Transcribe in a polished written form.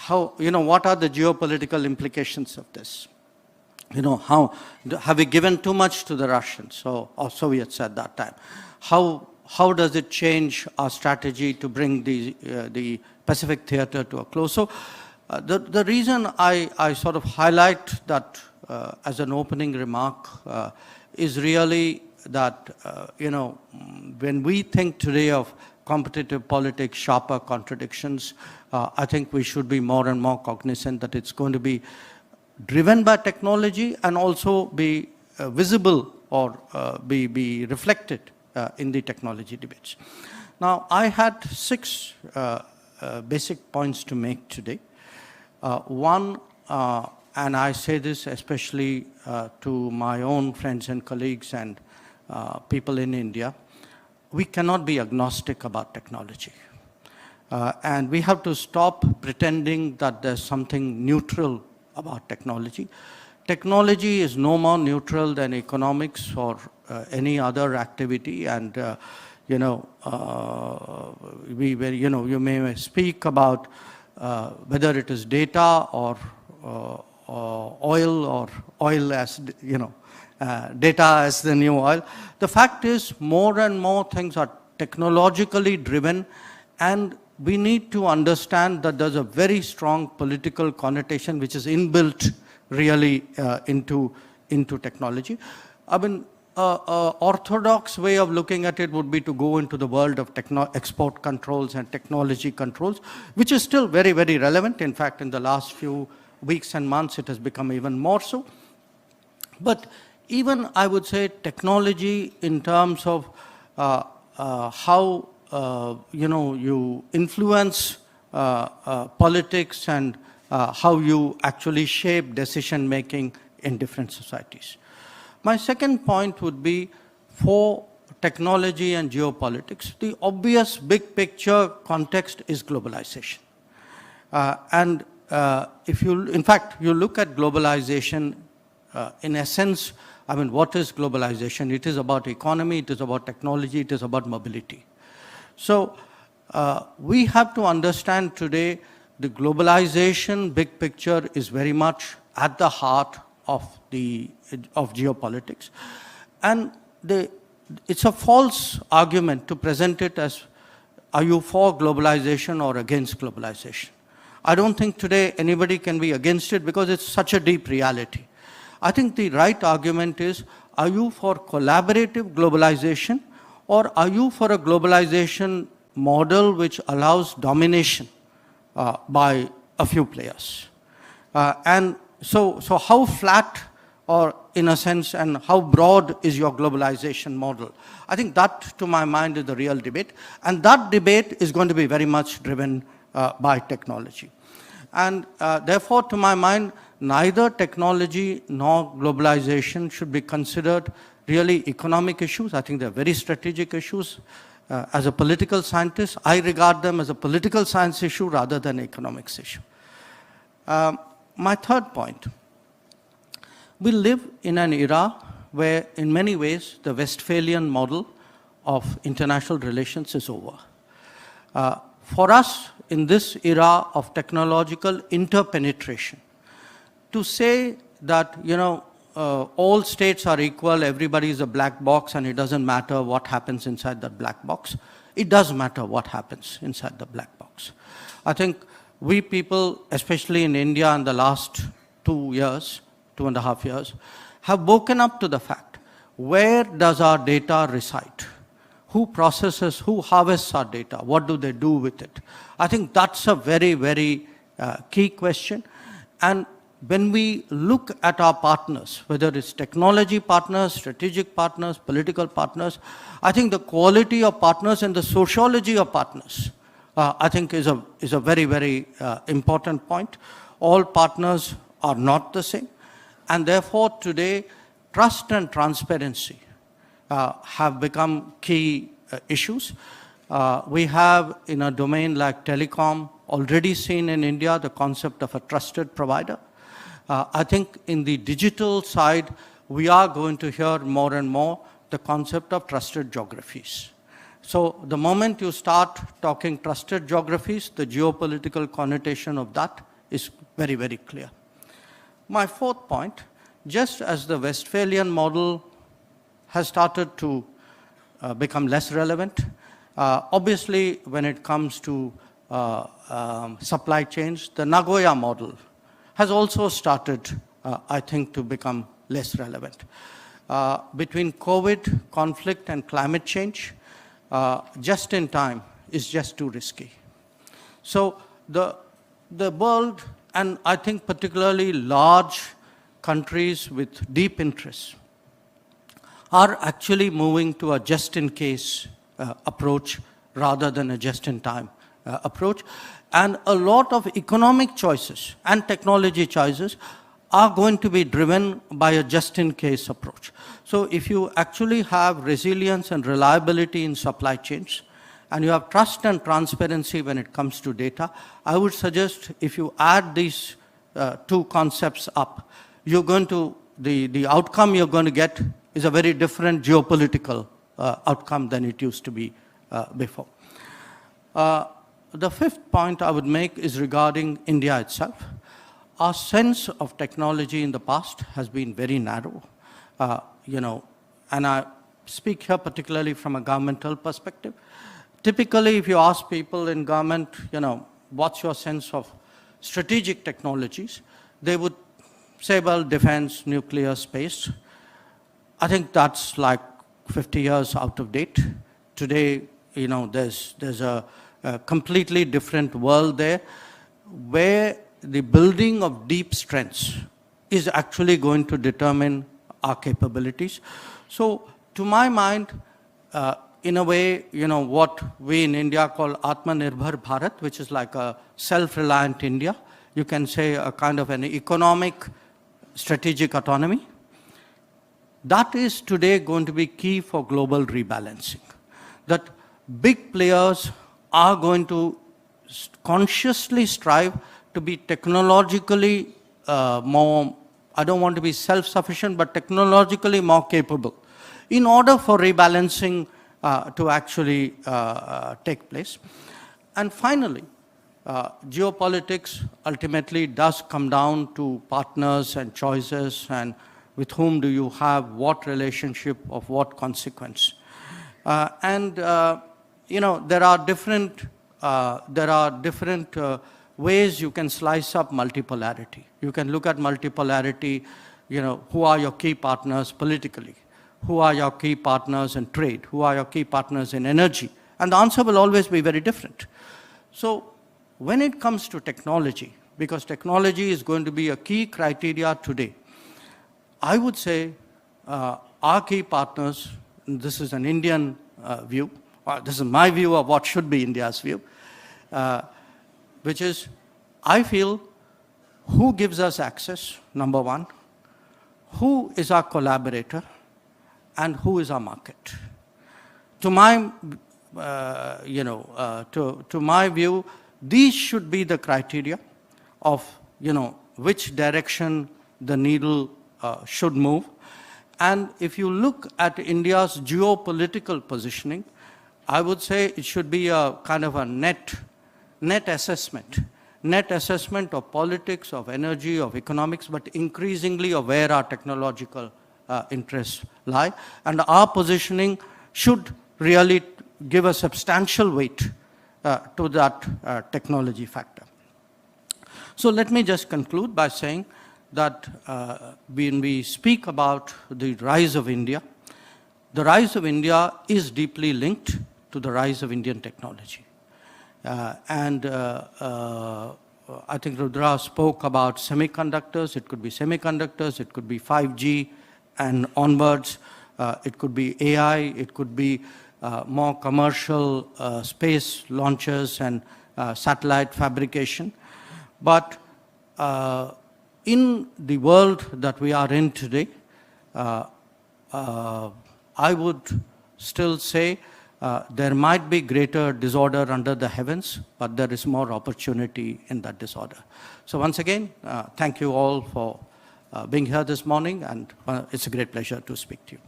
what are the geopolitical implications of this? How have we given too much to the Russians or Soviets at that time? How does it change our strategy to bring the Pacific theater to a close? So the reason I sort of highlight that as an opening remark is really that, when we think today of competitive politics, sharper contradictions, I think we should be more and more cognizant that it's going to be driven by technology and also be visible or be reflected in the technology debates. Now, I had 6 basic points to make today. One, and I say this especially to my own friends and colleagues and people in India, we cannot be agnostic about technology. And we have to stop pretending that there's something neutral about technology. Technology is no more neutral than economics or any other activity. And you may speak about whether it is data or oil, or oil as data as the new oil. The fact is, more and more things are technologically driven, and we need to understand that there's a very strong political connotation which is inbuilt really into technology. I mean, orthodox way of looking at it would be to go into the world of export controls and technology controls, which is still very, very relevant. In fact, in the last few weeks and months, it has become even more so. But even, I would say, technology in terms of how you influence politics and how you actually shape decision making in different societies. My second point would be, for technology and geopolitics, the obvious big picture context is globalization. And if you look at globalization, in essence, I mean, what is globalization? It is about economy, it is about technology, it is about mobility. So we have to understand today the globalization big picture is very much at the heart of geopolitics. And it's a false argument to present it as, are you for globalization or against globalization? I don't think today anybody can be against it because it's such a deep reality. I think the right argument is, are you for collaborative globalization, or are you for a globalization model which allows domination by a few players? And so how flat, or in a sense, and how broad is your globalization model? I think that, to my mind, is the real debate. And that debate is going to be very much driven by technology. And therefore, to my mind, neither technology nor globalization should be considered really economic issues. I think they're very strategic issues. As a political scientist, I regard them as a political science issue rather than an economics issue. My third point, we live in an era where, in many ways, the Westphalian model of international relations is over. For us, in this era of technological interpenetration, to say that, all states are equal, everybody is a black box, and it doesn't matter what happens inside that black box. It does matter what happens inside the black box. I think we people, especially in India in the last 2.5 years, have woken up to the fact, where does our data reside? Who processes, who harvests our data? What do they do with it? I think that's a very, very key question. And when we look at our partners, whether it's technology partners, strategic partners, political partners, I think the quality of partners and the sociology of partners, I think is a very, very important point. All partners are not the same. And therefore, today, trust and transparency have become key issues. We have, in a domain like telecom, already seen in India the concept of a trusted provider. I think in the digital side, we are going to hear more and more the concept of trusted geographies. So the moment you start talking trusted geographies, the geopolitical connotation of that is very, very clear. My fourth point, just as the Westphalian model has started to become less relevant, obviously when it comes to supply chains, the Nagoya model has also started, I think, to become less relevant. Between COVID, conflict, and climate change, just in time is just too risky. So the world, and I think particularly large countries with deep interests, are actually moving to a just-in-case approach rather than a just-in-time approach. And a lot of economic choices and technology choices are going to be driven by a just-in-case approach. So if you actually have resilience and reliability in supply chains, and you have trust and transparency when it comes to data, I would suggest if you add these two concepts up, you're going to, the outcome you're going to get is a very different geopolitical outcome than it used to be before. The fifth point I would make is regarding India itself. Our sense of technology in the past has been very narrow, and I speak here particularly from a governmental perspective. Typically, if you ask people in government, what's your sense of strategic technologies, they would say, well, defense, nuclear, space. I think that's like 50 years out of date. Today, there's a completely different world there where the building of deep strengths is actually going to determine our capabilities. So to my mind, in a way, what we in India call Atmanirbhar Bharat, which is like a self-reliant India, you can say a kind of an economic strategic autonomy. That is today going to be key for global rebalancing. That big players are going to consciously strive to be technologically more, I don't want to be self-sufficient, but technologically more capable in order for rebalancing to actually take place. And finally, geopolitics ultimately does come down to partners and choices and with whom do you have what relationship of what consequence. There are different ways you can slice up multipolarity. You can look at multipolarity, who are your key partners politically? Who are your key partners in trade? Who are your key partners in energy? And the answer will always be very different. So when it comes to technology, because technology is going to be a key criteria today, I would say our key partners, and this is an Indian view, this is my view of what should be India's view, which is, I feel, who gives us access, number one, who is our collaborator, and who is our market. To my, to my view, these should be the criteria of, which direction the needle should move. And if you look at India's geopolitical positioning, I would say it should be a kind of a net assessment of politics, of energy, of economics, but increasingly of where our technological interests lie. And our positioning should really give a substantial weight to that technology factor. So let me just conclude by saying that when we speak about the rise of India, the rise of India is deeply linked to the rise of Indian technology. I think Rudra spoke about semiconductors. It could be semiconductors, it could be 5G and onwards. It could be AI, it could be more commercial space launches and satellite fabrication. But in the world that we are in today, I would still say there might be greater disorder under the heavens, but there is more opportunity in that disorder. So once again, thank you all for being here this morning, and it's a great pleasure to speak to you.